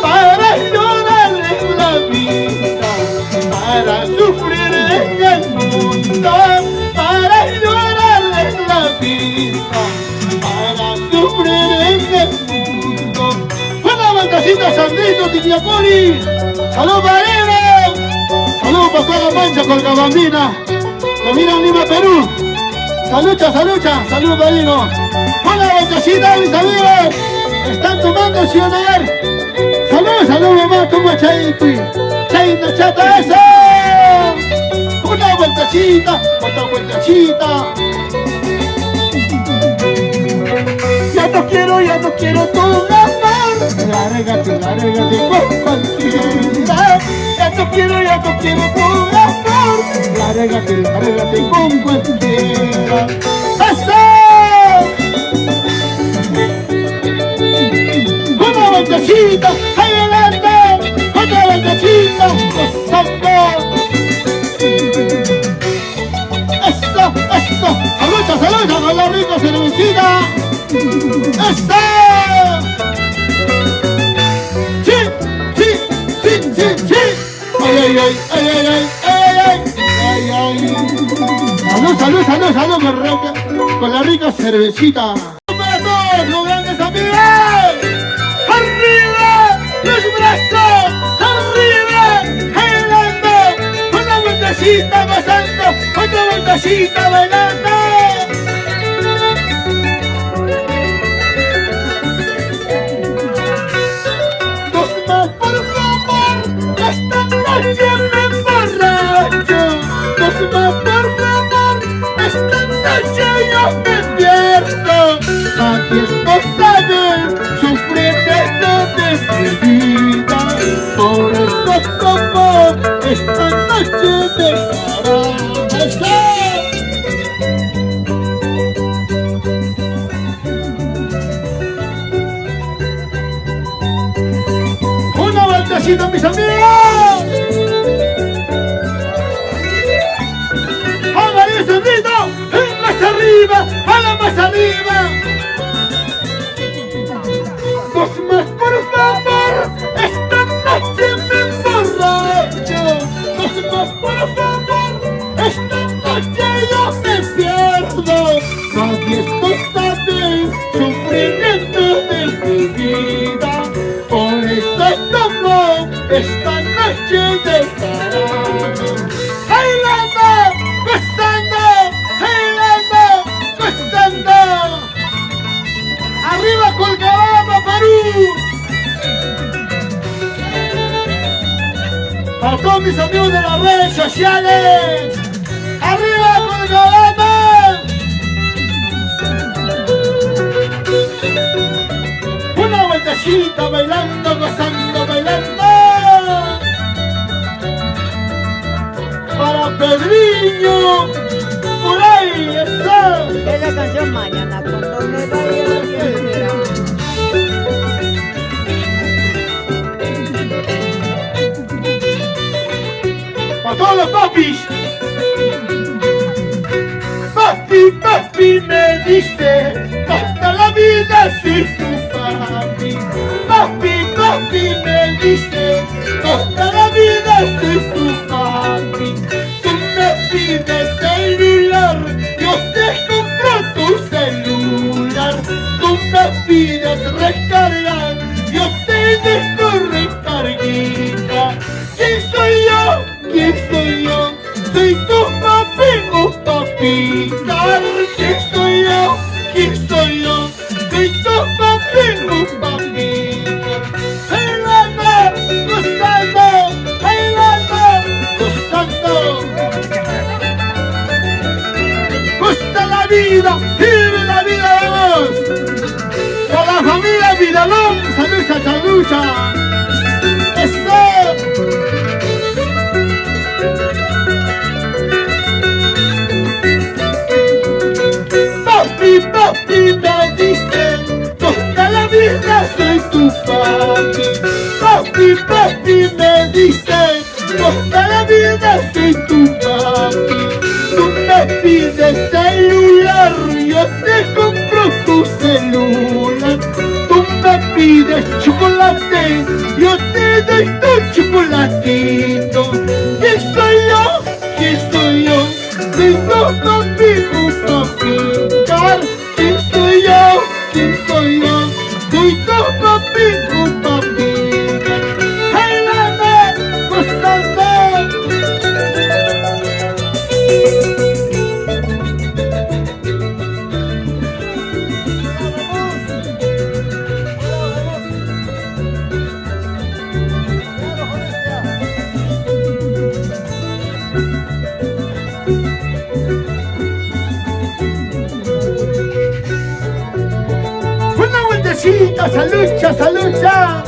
Para llorar en la vida, para sufrir en el mundo, para llorar en la vida, para sufrir en el mundo. Una bandacita, Sandrito Tigliacuri. ¡Salud, Marino! ¡Salud para toda la mancha con Cabandina! ¡Camina Lima, Perú! ¡Salucha, salucha! ¡Salud, Marino! ¡Una bandacita, mis amigos! ¡Están tomando Sionar! ¡Salud, salud, mamá! ¡Toma chaitui! ¡Chaita, chata, eso! ¡Una vueltecita! ¡Otra vueltecita! Ya no quiero tu amor. Lárgate, lárgate con cualquiera. Ya no quiero tu amor. Lárgate, lárgate con cualquiera. ¡Eso! Una vueltecita, adelante. Otra vueltecita, gozando. Eso, eso. Salucha, salucha con la rica cervecita. ¡Eso! ¡Sí! ¡Sí! ¡Sí! ¡Sí! ¡Sí! ¡Ay, ay, ay! ¡Ay, ay, ay! ¡Ay, ay! ¡Ay, ay! ¡Salud, salud, salud, salud! Con la rica cervecita. ¡Para todos los grandes amigos! ¡Arriba! ¡Los brazos! ¡Arriba! ¡Bailando! ¡Una vueltecita pasando! ¡Otra vueltecita bailando! Esta noche me emborracho, dos más por favor, esta noche yo me pierdo. Nadie sabe sufrir de mi vida, por eso como esta noche dejará de ser. Una vueltecita, mis amigos. ¡Hágale ese grito! ¡Más arriba! ¡Hala más arriba! ¡Dos más, por favor! ¡Esta noche me emborracho! ¡Dos más, por favor! ¡Esta noche yo me pierdo! Nadie sabe sufrimiento de mi vida, por eso tomo esta noche dejará. ¡Bailando! ¡Gozando! ¡Bailando! ¡Gozando! ¡Arriba Colcabamba, Perú! Para todos mis amigos de las redes sociales, ¡arriba Colcabamba! Una vueltecita bailando, gozando, bailando. Para Pedriño, por ahí está. Es la canción Mañana cuando me vaya la fiesta. Para todos los papis. Papi, papi me dice, hasta la vida soy tu papi. Papi, papi me dice, hasta la vida soy tu papi. Tú me pides celular, yo te compro tu celular. Tú me pides recargar, yo te dejo recarguita. ¿Quién soy yo? ¿Quién soy yo? Soy tu papi, un papi. ¿Quién soy yo? ¿Quién soy yo? Soy tu papi, un papi. Bailando, gozando, bailando, gozando. Gusta la vida, vive la vida, vamos. Con la familia Vidalón, salucha, salucha. papi me dice, toda la vida soy tu papi. Tú me pides celular, yo te compro tu celular. Tú me pides chocolate, yo te doy tu chocolatito. ¿Quién soy yo? ¿Quién soy yo? Tengo conmigo para pintar. ¿Quién soy yo? ¿Quién soy yo? Tengo conmigo para pintar. ¡Hey, nana! ¡Gustando! Una vueltecita, salucha, salucha.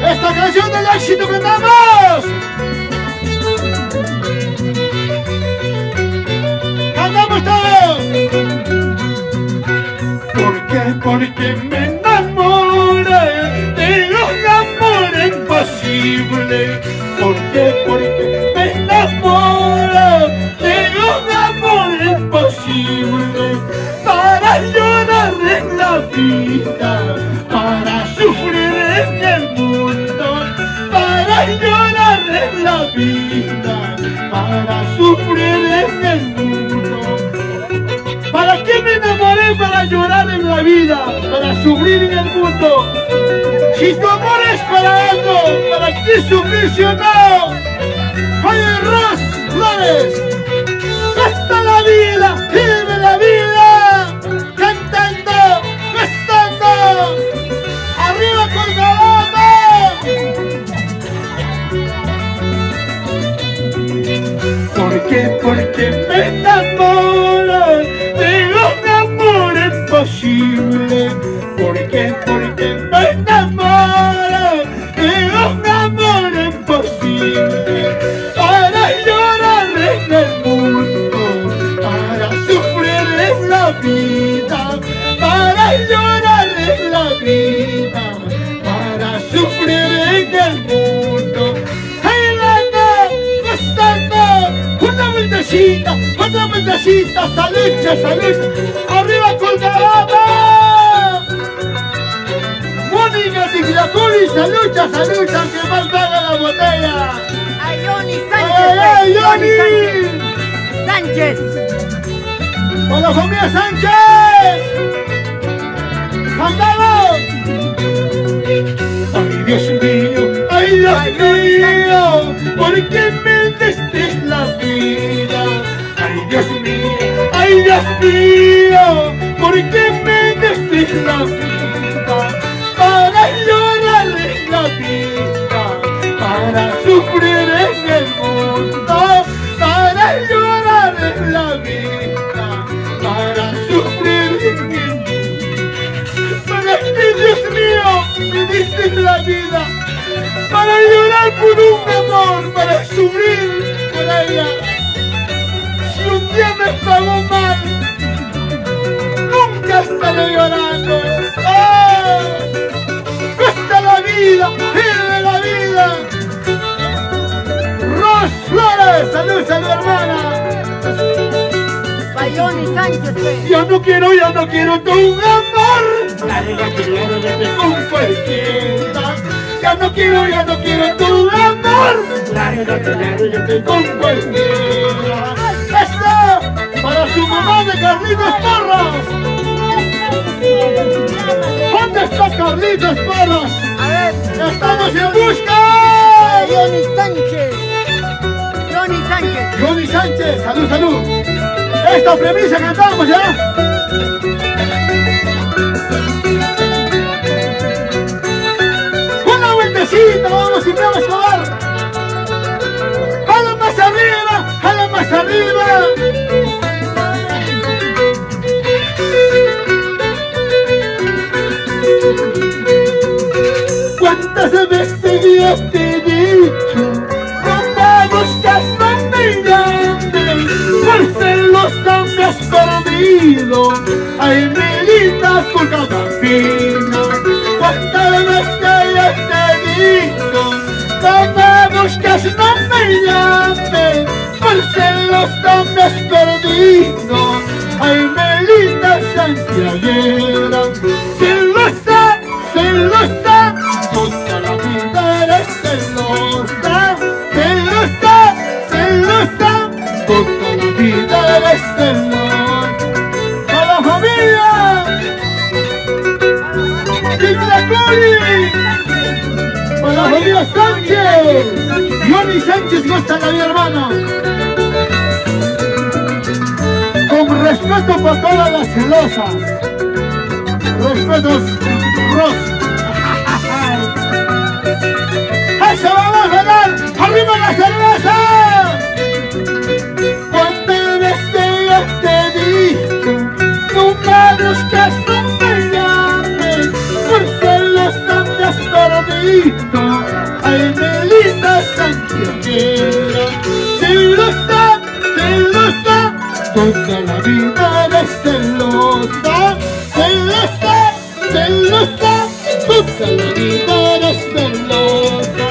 Esta canción del éxito que damos. ¡Cantamos todos! ¿Por qué? Porque me enamoré de un amor imposible. ¿Por qué? Porque me enamoré de un amor imposible. Para llorar en la vida, para sufrir en el mundo. Para llorar en la vida, para sufrir en el mundo. ¿Para qué me enamoré? Para llorar en la vida, para sufrir en el mundo. Si tu amor es para algo, ¿para qué sufrir si o no? ¡Oye, Ros Flores! ¡Gasta la vida! ¡Vive la vida! ¡Cantando! ¡Gastando! ¡Arriba con ¿por qué? Porque me enamoro de un amor imposible. ¿Por qué? Porque me enamoro de un amor imposible. Para llorar en el mundo, para sufrir en la vida. Para llorar en la vida, para sufrir en el mundo. ¡Hey, nana! Una vueltecita, salucha, salucha, arriba Colgarama. Mónica Tiglacuri, salucha, salucha, que más paga la botella. A Johnny ¡Ay, Sánchez. Johnny! Sánchez. ¡Con la familia Sánchez! ¡Cantamos! ¡Ay, Dios mío! ¡Ay, Dios mío! ¿Por qué me diste la vida? ¡Ay, Dios mío! ¡Ay, Dios mío! ¿Por qué me diste la vida? Para llorar en la vida, para sufrir en el mundo, para llorar en la vida, para sufrir en el mundo. ¿Para qué, Dios mío, me diste la vida? Para llorar por un amor, para sufrir por ella. Si un día me pagó mal, nunca estaré llorando. ¡Oh! ¡Cuesta la vida! ¡Vive la vida! ¡Ros Flores! ¡Salud, salud, hermana! A Johnny Sánchez. Yo no quiero tu amor. Lárgate con cualquiera. Ya no quiero tu amor. Lárgate con cualquiera. ¡Esto! Para su mamá de Carlitos Porras. ¿Dónde está Carlitos Porras? A ver. ¡Estamos en busca! Johnny Sánchez. Johnny Sánchez. Johnny Sánchez, salud, salud. Esta premisa cantamos ya. Una vueltecita, vamos y vamos a dar. ¡Jala más arriba! ¡Jala más arriba! ¿Cuántas veces yo te he dicho? No me buscas, no me llames. Por celosa me has perdido. Ay, me gritas por cada fina. ¿Cuántas veces buscas no me llames, por celosa me has perdido. Ay, Melita santiaguera, celosa, celosa, toda la vida eres celosa. Celosa, celosa, toda la vida eres celosa. ¡A la familia! ¡Digna Curi! ¡Para la familia Sánchez! Johnny Sánchez goza a mi hermano. Con respeto para todas las celosas. Respetos, Ros. ¡Eso vamos a dar! ¡Arriba la cerveza! ¿Cuántas veces te dije? Tú me buscas, no me llames, por celosa me has perdido. Ay, Melita santiaguera, celosa, celosa, toda la vida eres celosa. Celosa, celosa, toda la vida eres celosa.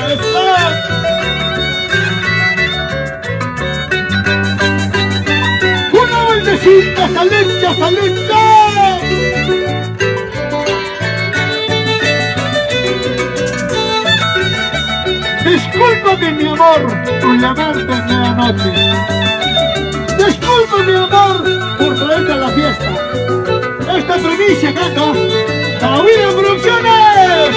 Una vueltecita, salucha, salucha. Discúlpame mi amor por llamarte en la noche. Discúlpame mi amor por traerte a la fiesta. Esta primicia canta Tahuida Producciones.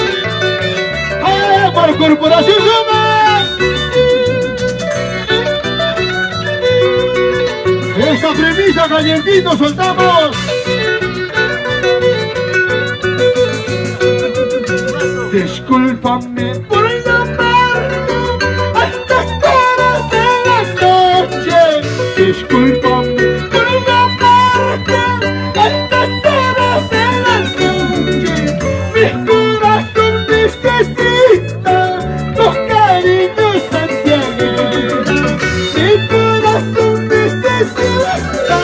Para Corporación Sumas. Esta premisa calientito soltamos. Discúlpame por llamarte a estas horas de la noche. Discúlpame por llamarte a estas horas de la noche. Mi corazón necesita tus cariños santiaguera. Mi corazón necesita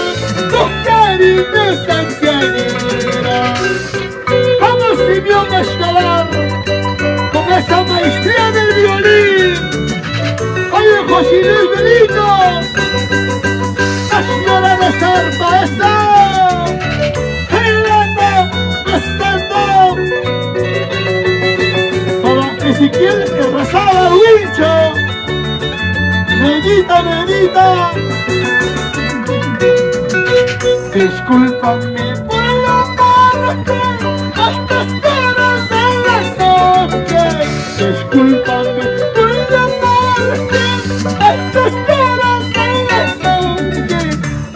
tus cariños santiaguera. Vamos, Simeón, a escalar con esa maestría del violín. Oye, José Luis Benito, la señora de zarpa está, Helena pasando, para Ezequiel Arrasada Wilcho, Medita, medita. Discúlpame por llamarte a estas horas de la noche. Discúlpame por llamarte a estas horas de la noche.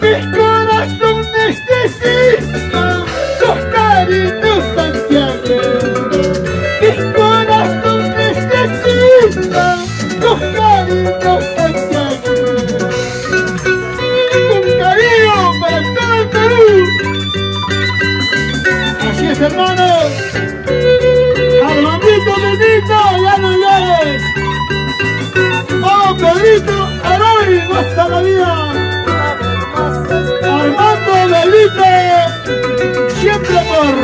Mi corazón necesita tus cariños santiagueros. Mi corazón necesita tus cariños santiagueros. Un cariño para todo el Perú. Así es, hermanos. Armandito, Benito, ya no llores. Oh, Pedrito, Aroy, goza la vida. Armando, Benito, siempre amor.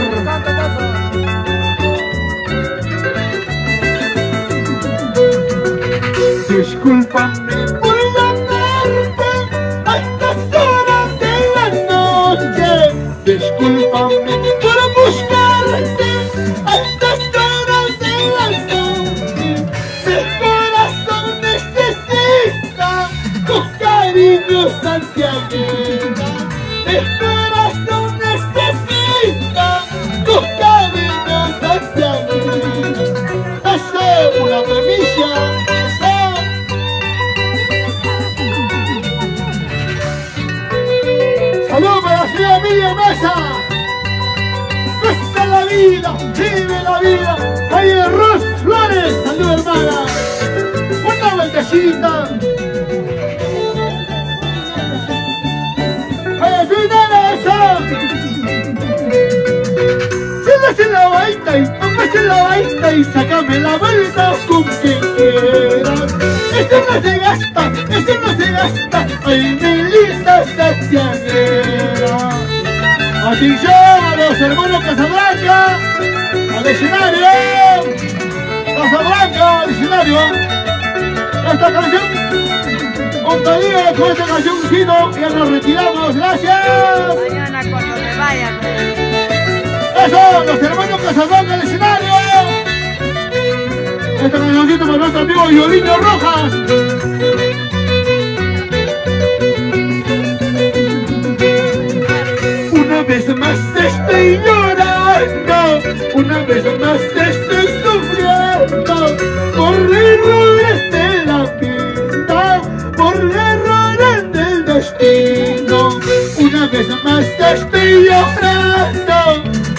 Discúlpame por llamarte a estas horas de la noche. Discúlpame por buscarte a estas horas de la noche. Mi corazón necesita tus cariños santiaguera. Mi corazón necesita tus cariños santiaguera. Esa es una premisa. Saludos para la señora Miriam Mesa. Goza la vida, vive la vida. Ahí en Ros Flores, salud hermana. Una vueltecita. Ahí es esa. Se la baita y póngase la baita y sácame la vuelta con quien quieras. Eso no se gasta, eso no se gasta. Ay, mi linda santiaguera. Atención a los hermanos Casablanca, al escenario. Casablanca, al escenario. despedida con esta cancioncito. Ya nos retiramos. Gracias. Mañana cuando me vaya. Eso, los hermanos Casablanca del escenario. Esta cancioncito para nuestro amigo Violinio Rojas. Una vez más estoy llorando, una vez más estoy sufriendo por errores de la vida, por errores del destino. Una vez más estoy llorando,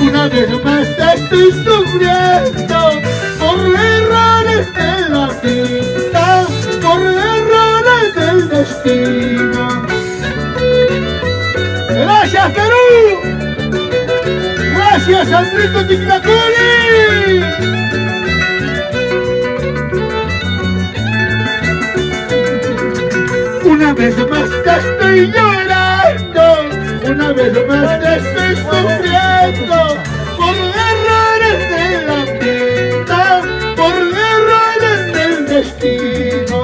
una vez más estoy sufriendo por errores de la vida, por errores del destino. ¡Gracias, Perú! ¡Gracias, Sandrito Ticlacuri! Una vez más te estoy llorando, una vez más te estoy sufriendo por errores de la vida, por errores del destino.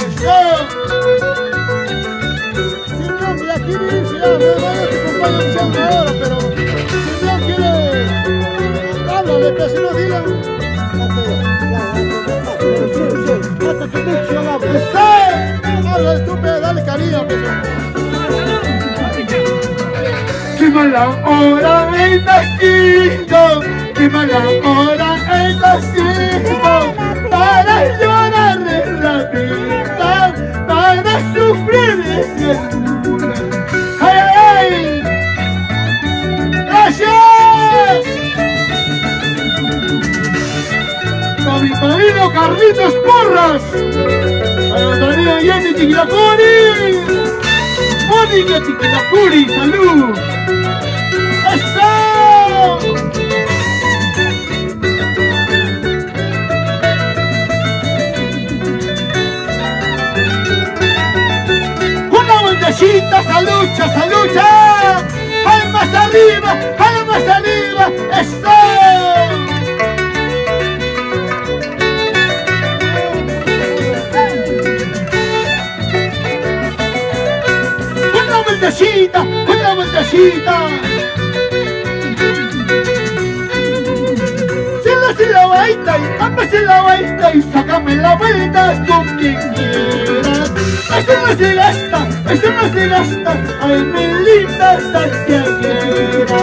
Señor, y aquí dice, ya, me voy a te acompañar ahora, pero si no quiere, háblale, pero si no, dile. Háblale tú, pero dale cariño, pero. Qué mala hora he nacido, qué mala hora he nacido, para llorar en la vida, para sufrir en el mundo. ¡Ay, ay, ay! ¡Gracias! A mi padrino Carlitos Porras, a mi padrino Jenny Ticlacuri, Mónica Ticlacuri, salud. ¡Eso! Una vueltecita, salucha, salucha. ¡Ay, más arriba! ¡Ay, más arriba! ¡Eso! Una vueltecita, una vueltecita. Se la vuelta y dámese la vuelta y sácame la vuelta con quien quieras. Eso no se gasta, eso no se gasta, ay mi linda santiaguera.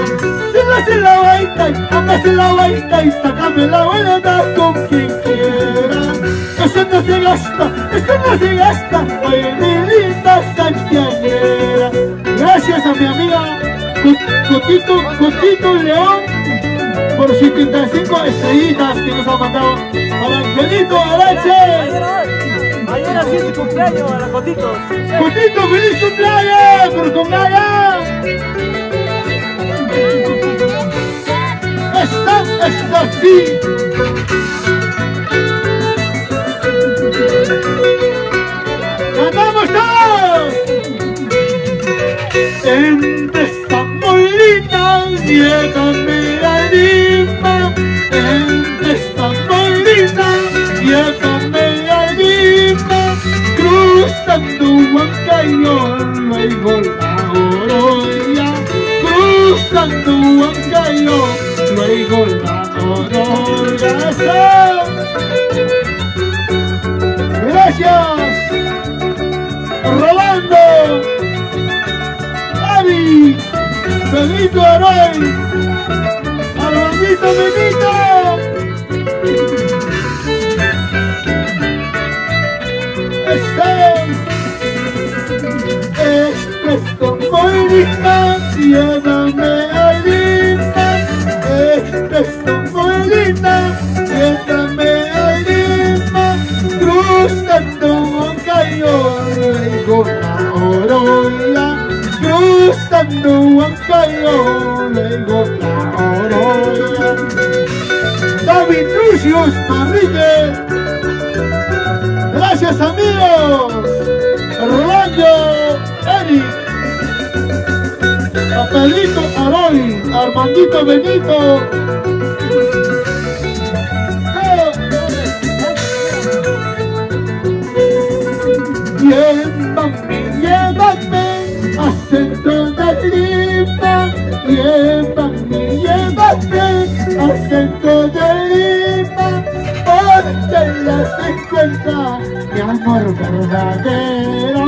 Se la vuelta y dámese la vuelta y sácame la vuelta con quien quieras. Eso no se gasta, eso no se gasta, ay mi linda santiaguera. Gracias a mi amiga Cotito León por 75 estrellitas que nos ha mandado al Angelito Arache. Mañana sí es su cumpleaños a la Cotitos. Cotito, feliz cumpleaños por cumpleaños. Está así. ¡Cantamos todos! En esta molina, llévame a Lima. En esta molina, llévame a Lima. Cruzando Huancayo, luego la Oroya. Cruzando Huancayo, luego la Oroya. Gracias, Rolando, Avi, Benito Aroy, Armandito Benito. Esta molina, llévame a Lima. Esta molina, llévame a Lima. Cruzando Huancayo, luego la Oroya. Cruzando Huancayo, luego la Oroya. David Lucius Manrique. Gracias, amigos. Rolando, Eric, Papelito Aroy, Armandito Benito. Llévame, porque ella se encuentra mi amor verdadero,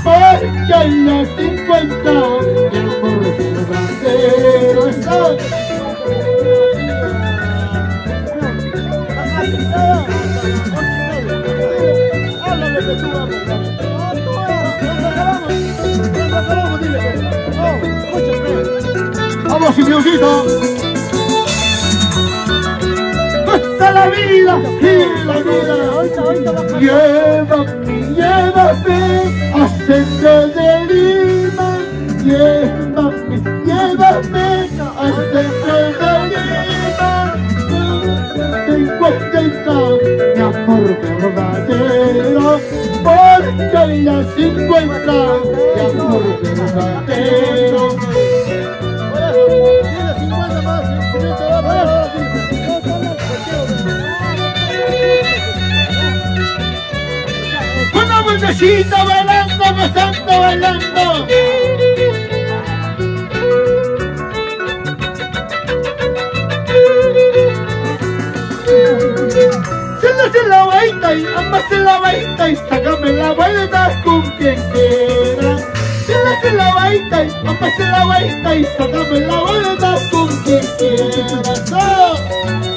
porque ella se encuentra mi amor verdadero. Vamos, Simioncito. Hasta la vida y la vida. Llévame a centro de Lima. Llévame a centro de Lima. Se encuentra mi amor verdadero, porque ella se encuentra mi amor verdadero. Una vueltecita bailando, gozando, bailando. Se la vuelta y ambas se la vuelta y sácame la vuelta con quien quiera. Se la vuelta y ambas se la vuelta y sácame la vuelta con quien quiera. ¡No!